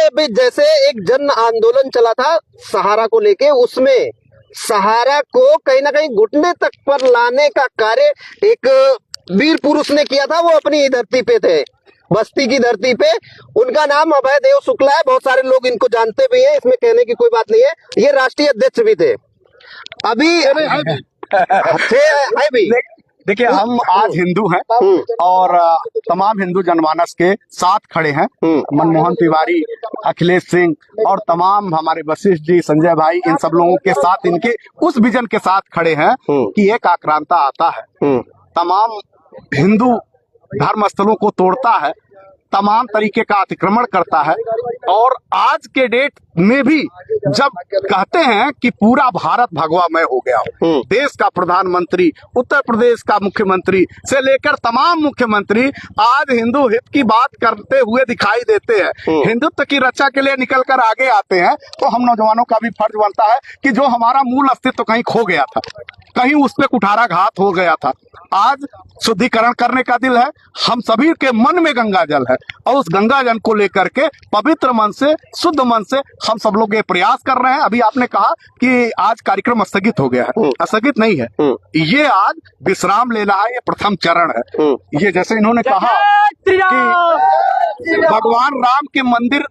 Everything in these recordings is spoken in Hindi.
अभी जैसे एक जन आंदोलन चला था सहारा को लेके, उसमें सहारा को कहीं ना कहीं घुटने तक पर लाने का कार्य एक वीर पुरुष ने किया था। वो अपनी धरती पे थे, बस्ती की धरती पे। उनका नाम अभयदेव शुक्ला है। बहुत सारे लोग इनको जानते भी हैं, इसमें कहने की कोई बात नहीं है। ये राष्ट्रीय अध्यक्ष भी थे, अभी है भी। देखिए, हम आज हिंदू हैं और तमाम हिंदू जनमानस के साथ खड़े हैं। मनमोहन तिवारी, अखिलेश सिंह और तमाम हमारे वशिष्ठ जी, संजय भाई, इन सब लोगों के साथ, इनके उस विजन के साथ खड़े हैं कि एक आक्रांता आता है, तमाम हिंदू धर्म स्थलों को तोड़ता है, तमाम तरीके का अतिक्रमण करता है। और आज के डेट में भी जब कहते हैं कि पूरा भारत भगवामय हो गया हो, देश का प्रधानमंत्री, उत्तर प्रदेश का मुख्यमंत्री से लेकर तमाम मुख्यमंत्री आज हिंदू हित की बात करते हुए दिखाई देते हैं, हिंदुत्व की रक्षा के लिए निकल कर आगे आते हैं, तो हम नौजवानों का भी फर्ज बनता है कि जो हमारा मूल अस्तित्व कहीं खो गया था, कहीं उस पे कुठाराघात हो गया था, आज शुद्धिकरण करने का दिल है। हम सभी के मन में गंगा जल है और उस गंगा जल को लेकर के पवित्र मन से, शुद्ध मन से हम सब लोग ये प्रयास कर रहे हैं। अभी आपने कहा कि आज कार्यक्रम स्थगित हो गया है, स्थगित नहीं है, ये आज विश्राम ले रहा है, ये प्रथम चरण है। ये जैसे इन्होंने कहा कि भगवान राम के मंदिर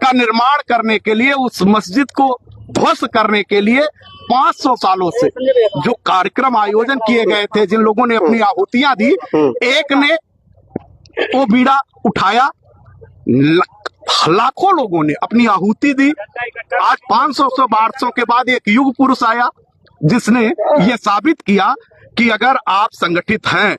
का निर्माण करने के लिए, उस मस्जिद को ध्वस्त करने के लिए 500 सालों से जो कार्यक्रम आयोजन किए गए थे, जिन लोगों ने अपनी आहुतियां दी, एक ने वो बीड़ा उठाया, लाखों लोगों ने अपनी आहुति दी। आज 500 के बाद एक युग पुरुष आया जिसने ये साबित किया कि अगर आप संगठित हैं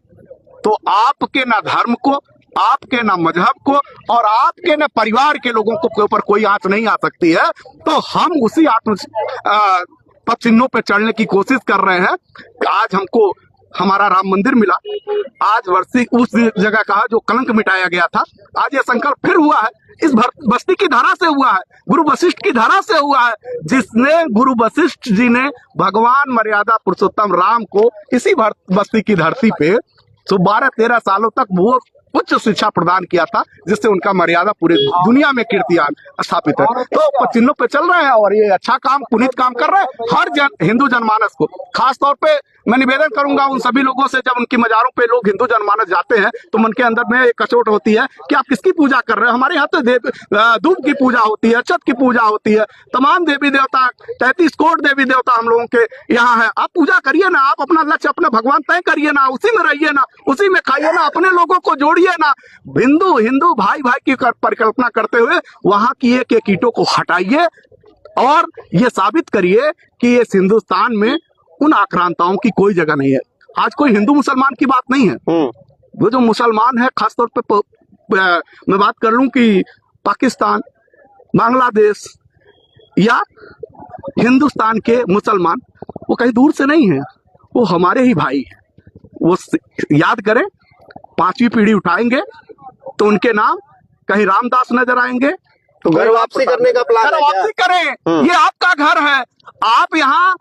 तो आपके ना धर्म को, आपके ना मजहब को और आपके ना परिवार के लोगों को ऊपर कोई आंच नहीं आ सकती है। तो हम उसी आत्म पद चिन्हों पे चढ़ने की कोशिश कर रहे हैं। आज हमको हमारा राम मंदिर मिला, आज वर्षी उस जगह का जो कलंक मिटाया गया था, आज ये संकल्प फिर हुआ है, इस बस्ती की धरा से हुआ है, गुरु वशिष्ठ की धरा से हुआ है, जिसने गुरु वशिष्ठ जी ने भगवान मर्यादा पुरुषोत्तम राम को इसी बस्ती की धरती पे 12-13 सालों तक वो उच्च शिक्षा प्रदान किया था, जिससे उनका मर्यादा पूरी दुनिया में कीर्तिमान स्थापित है। तो चिन्हों पे चल रहे हैं और ये अच्छा काम, पुनीत काम कर रहे हैं। हर हिंदू जनमानस को, खास तौर पे मैं निवेदन करूंगा उन सभी लोगों से, जब उनकी मजारों पे लोग हिंदू जनमानस जाते हैं तो मन के अंदर में एक कचोट होती है कि आप किसकी पूजा कर रहे हैं। हमारे यहाँ तो दूब की पूजा होती है, छत की पूजा होती है, तमाम देवी देवता, 33 करोड़ देवी देवता हम लोगों के यहाँ है। आप पूजा करिए ना, आप अपना लक्ष्य, अपना भगवान तय करिए ना, उसी में रहिए ना, उसी में खाइए ना, अपने लोगों को जोड़िए ना। हिंदू भाई भाई की परिकल्पना करते हुए वहां की एक एक ईंटों को हटाइए और ये साबित करिए कि इस हिंदुस्तान में उन आक्रांताओं की कोई जगह नहीं है। आज कोई हिंदू मुसलमान की बात नहीं है। वो जो मुसलमान है, खासतौर पे मैं बात कर लूं कि पाकिस्तान, बांग्लादेश या हिंदुस्तान के मुसलमान, वो कहीं दूर से नहीं है, वो हमारे ही भाई हैं। वो याद करें, 5वीं पीढ़ी उठाएंगे तो उनके नाम कहीं रामदास नजर आएंगे, तो घर वापसी करने का प्लान है। वापसी करें, ये आपका घर है। आप यहाँ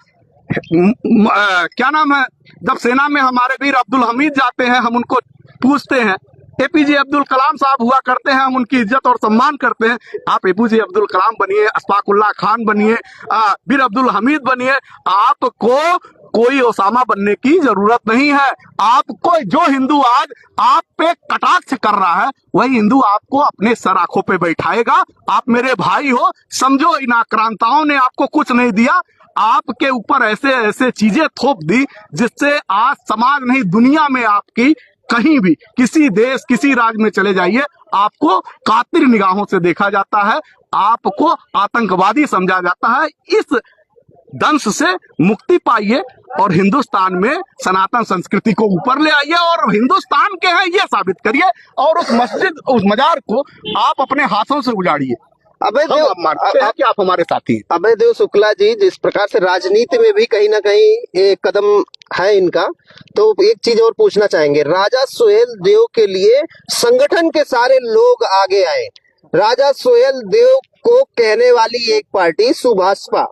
क्या नाम है, जब सेना में हमारे वीर अब्दुल हमीद जाते हैं, हम उनको पूछते हैं, एपीजे अब्दुल कलाम साहब हुआ करते हैं, हम उनकी इज्जत और सम्मान करते हैं। आप एपीजे अब्दुल कलाम बनिए, अशफाकुल्लाह खान बनिए, वीर अब्दुल हमीद बनिए, आपको कोई ओसामा बनने की जरूरत नहीं है। आपको जो हिंदू आज आप पे कटाक्ष कर रहा है, वही हिंदू आपको अपने सर आंखों पे बैठाएगा। आप मेरे भाई हो, समझो इन आक्रांताओं ने आपको कुछ नहीं दिया, आपके ऊपर ऐसे ऐसे चीजें थोप दी जिससे आज समाज नहीं, दुनिया में आपकी कहीं भी, किसी देश, किसी राज्य में चले जाइए, आपको कातिल निगाहों से देखा जाता है, आपको आतंकवादी समझा जाता है। इस दंश से मुक्ति पाइए और हिंदुस्तान में सनातन संस्कृति को ऊपर ले आइए और हिंदुस्तान के हैं ये साबित करिए, और उस मस्जिद, उस मजार को आप अपने हाथों से उजाड़िए। अभयदेव, मानते हैं कि आप हमारे साथी हैं। अभयदेव शुक्ला जी, जिस प्रकार से राजनीति में भी कहीं ना कहीं एक कदम है इनका, तो एक चीज और पूछना चाहेंगे। राजा सुहेल देव के लिए संगठन के सारे लोग आगे आए। राजा सुहेल देव को कहने वाली एक पार्टी सुभाषपा,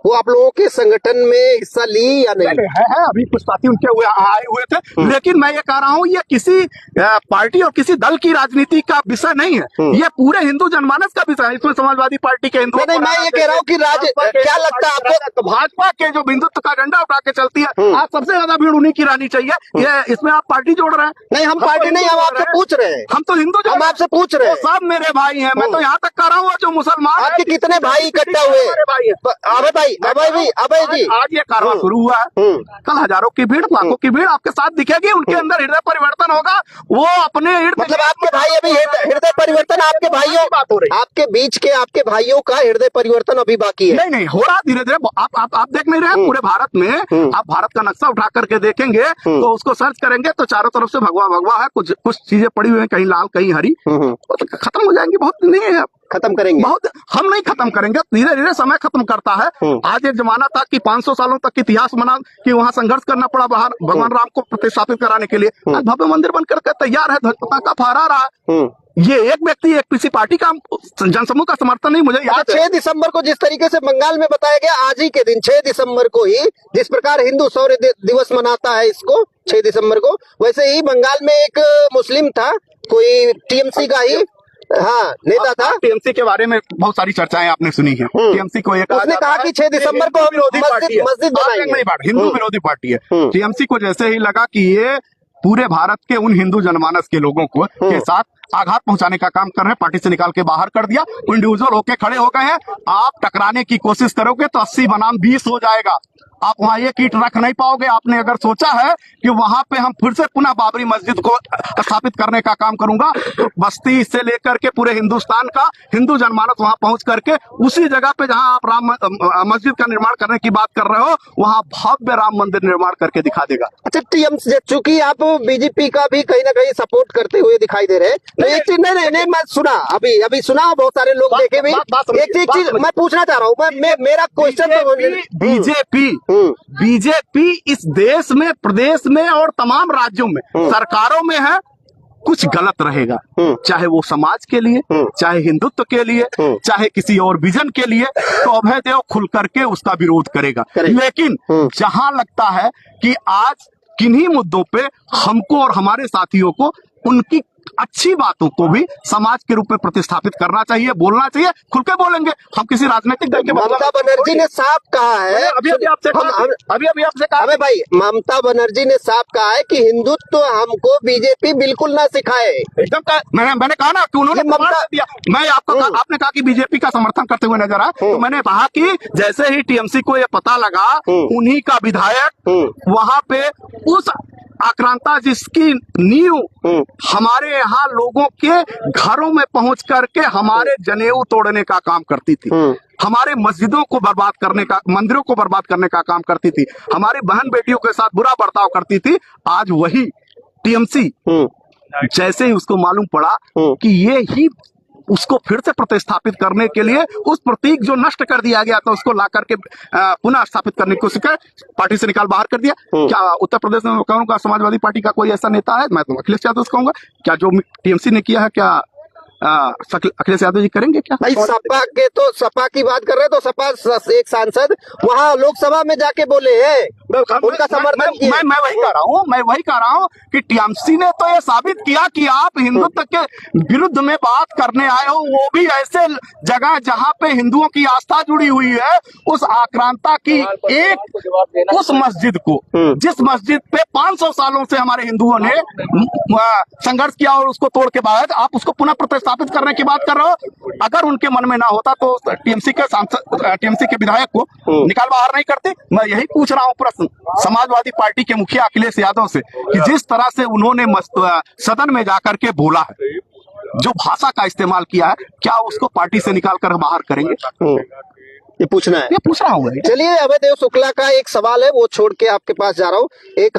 वो आप लोगों के संगठन में हिस्सा ली या नहीं? है अभी कुछ साथी उनके हुए आए हुए थे, लेकिन मैं ये कह रहा हूँ ये किसी पार्टी और किसी दल की राजनीति का विषय नहीं है, ये पूरे हिंदू जनमानस का विषय है। इसमें समाजवादी पार्टी के हिंदू नहीं, मैं ये कह रहा हूँ कि क्या लगता है आपको, भाजपा के जो हिंदुत्व का झंडा उठा के चलती है, आज सबसे ज्यादा भीड़ उन्हीं की रहनी चाहिए। ये इसमें आप पार्टी जोड़ रहे हैं? नहीं, हम पार्टी नहीं, हम आपसे पूछ रहे हैं, हम तो हिंदू, हम आपसे पूछ रहे हैं। सब मेरे भाई हैं, मैं तो यहाँ तक कह रहा हूँ जो मुसलमान, आपके कितने भाई इकट्ठा हुए? अभय जी, आज ये कारवां शुरू हुआ है, कल हजारों की भीड़, लाखों की भीड़ आपके साथ दिखेगी, उनके अंदर हृदय परिवर्तन होगा, वो अपने मतलब आपके भाई अभी हृदय परिवर्तन, आपके भाइयों, बात हो रही, आपके बीच के आपके भाइयों का हृदय परिवर्तन अभी बाकी है? नहीं हो रहा, धीरे धीरे। आप देख नहीं रहे पूरे भारत में, आप भारत का नक्शा उठा करके देखेंगे तो उसको सर्च करेंगे तो चारों तरफ से भगवा भगवा है, कुछ चीजें पड़ी हुई है, कहीं लाल कहीं हरी, तो खत्म हो जाएंगी, बहुत नहीं है, खत्म करेंगे बहुत, हम नहीं खत्म करेंगे, धीरे धीरे समय खत्म करता है। आज एक जमाना था कि 500 सालों तक इतिहास बना कि वहाँ संघर्ष करना पड़ा बाहर भगवान राम को प्रतिष्ठापित कराने के लिए, आज भव्य मंदिर बनकर के तैयार है, ध्वज पताका फहरा रहा है। ये एक व्यक्ति एक किसी पार्टी का जनसमूह का समर्थन नहीं, मुझे याद 6 दिसंबर को जिस तरीके से बंगाल में बताया गया, आज ही के दिन 6 दिसंबर को ही जिस प्रकार हिंदू शौर्य दिवस मनाता है इसको 6 दिसंबर को, वैसे ही बंगाल में एक मुस्लिम था, कोई टीएमसी का ही नेता था। टीएमसी के बारे में बहुत सारी चर्चाएं आपने सुनी है। टीएमसी को एक उसने कहा कि 6 दिसंबर को मस्जिद बनाएंगे, हिंदू विरोधी पार्टी है। टीएमसी को जैसे ही लगा कि ये पूरे भारत के उन हिंदू जनमानस के लोगों को के साथ आघात पहुंचाने का काम कर रहे हैं, पार्टी से निकाल के बाहर कर दिया, इंडिविजुअल होके खड़े हो गए हैं। आप टकराने की कोशिश करोगे तो 80 बनाम 20 हो जाएगा, आप वहां एक ईंट रख नहीं पाओगे। आपने अगर सोचा है कि वहां पे हम फिर से पुनः बाबरी मस्जिद को स्थापित करने का काम करूंगा, तो बस्ती से लेकर के पूरे हिंदुस्तान का हिंदू जनमानस वहां पहुंच करके उसी जगह पे जहां आप राम मस्जिद का निर्माण करने की बात कर रहे हो, वहां भव्य राम मंदिर निर्माण करके दिखा देगा। अच्छा, टीएमसी, चूंकि आप बीजेपी का भी कहीं ना कहीं सपोर्ट करते हुए दिखाई दे रहे हैं, तो एक चीज नहीं मैं सुना, अभी सुना, बहुत सारे लोग देखे भी। एक चीज मैं पूछना चाह रहा हूँ, मेरा क्वेश्चन, बीजेपी इस देश में, प्रदेश में और तमाम राज्यों में सरकारों में है, कुछ गलत रहेगा, चाहे वो समाज के लिए, चाहे हिंदुत्व के लिए, चाहे किसी और विजन के लिए, तो अभय देव खुल करके उसका विरोध करेगा। लेकिन जहां लगता है कि आज किन्हीं मुद्दों पे हमको और हमारे साथियों को उनकी अच्छी बातों को भी समाज के रूप में प्रतिस्थापित करना चाहिए, बोलना चाहिए, खुल के बोलेंगे। हम किसी राजनीतिक दल के, ममता बनर्जी ने साफ कहा है, अभी आपसे कहा भाई, ममता बनर्जी ने साफ कहा है कि हिंदुत्व हमको बीजेपी बिल्कुल ना सिखाए। एकदम मैंने कहा ना कि उन्होंने दिया। मैं आपको आपने कहा कि बीजेपी का समर्थन करते हुए नजर आए, तो मैंने कहा कि जैसे ही टीएमसी को यह पता लगा, उन्हीं का विधायक वहां पे उस आक्रांता जिसकी नींव हमारे यहाँ लोगों के घरों में पहुंच करके हमारे जनेऊ तोड़ने का काम करती थी, हमारे मस्जिदों को बर्बाद करने का, मंदिरों को बर्बाद करने का काम करती थी, हमारी बहन बेटियों के साथ बुरा बर्ताव करती थी, आज वही टीएमसी जैसे ही उसको मालूम पड़ा कि ये ही उसको फिर से प्रतिस्थापित करने के लिए उस प्रतीक जो नष्ट कर दिया गया था उसको ला करके पुनः स्थापित करने की कोशिश कर पार्टी से निकाल बाहर कर दिया। क्या उत्तर प्रदेश में कहूंगा समाजवादी पार्टी का कोई ऐसा नेता है? मैं तो अखिलेश यादव से कहूंगा, क्या जो टीएमसी ने किया है क्या अखिलेश यादव जी करेंगे क्या? भाई सपा की बात कर रहे हैं, तो सपा एक सांसद वहाँ लोकसभा में जाके बोले हैं, उनका समर्थन किया। मैं वही कह रहा हूँ कि टीएमसी ने तो ये साबित किया कि आप हिंदुत्व के विरुद्ध में बात करने आए हो, वो भी ऐसे जगह जहाँ पे हिंदुओं की आस्था जुड़ी हुई है। उस आक्रांता की एक उस मस्जिद को, जिस मस्जिद पे 500 सालों से हमारे हिंदुओं ने संघर्ष किया और उसको तोड़ के बाद आप उसको पुनः प्रतिस्थापित करने की बात कर रहे हो। अगर उनके मन में ना होता तो टीएमसी के सांसद, टीएमसी के विधायक को निकाल बाहर नहीं करते। मैं यही पूछ रहा हूँ प्रश्न समाजवादी पार्टी के मुखिया अखिलेश यादव से कि जिस तरह से उन्होंने सदन में जाकर के बोला है, जो भाषा का इस्तेमाल किया है, क्या उसको पार्टी से निकाल कर बाहर करेंगे? ये पूछना है, ये पूछ रहा हूँ। चलिए, अभय देव शुक्ला का एक सवाल है, वो छोड़ के आपके पास जा रहा हूँ। एक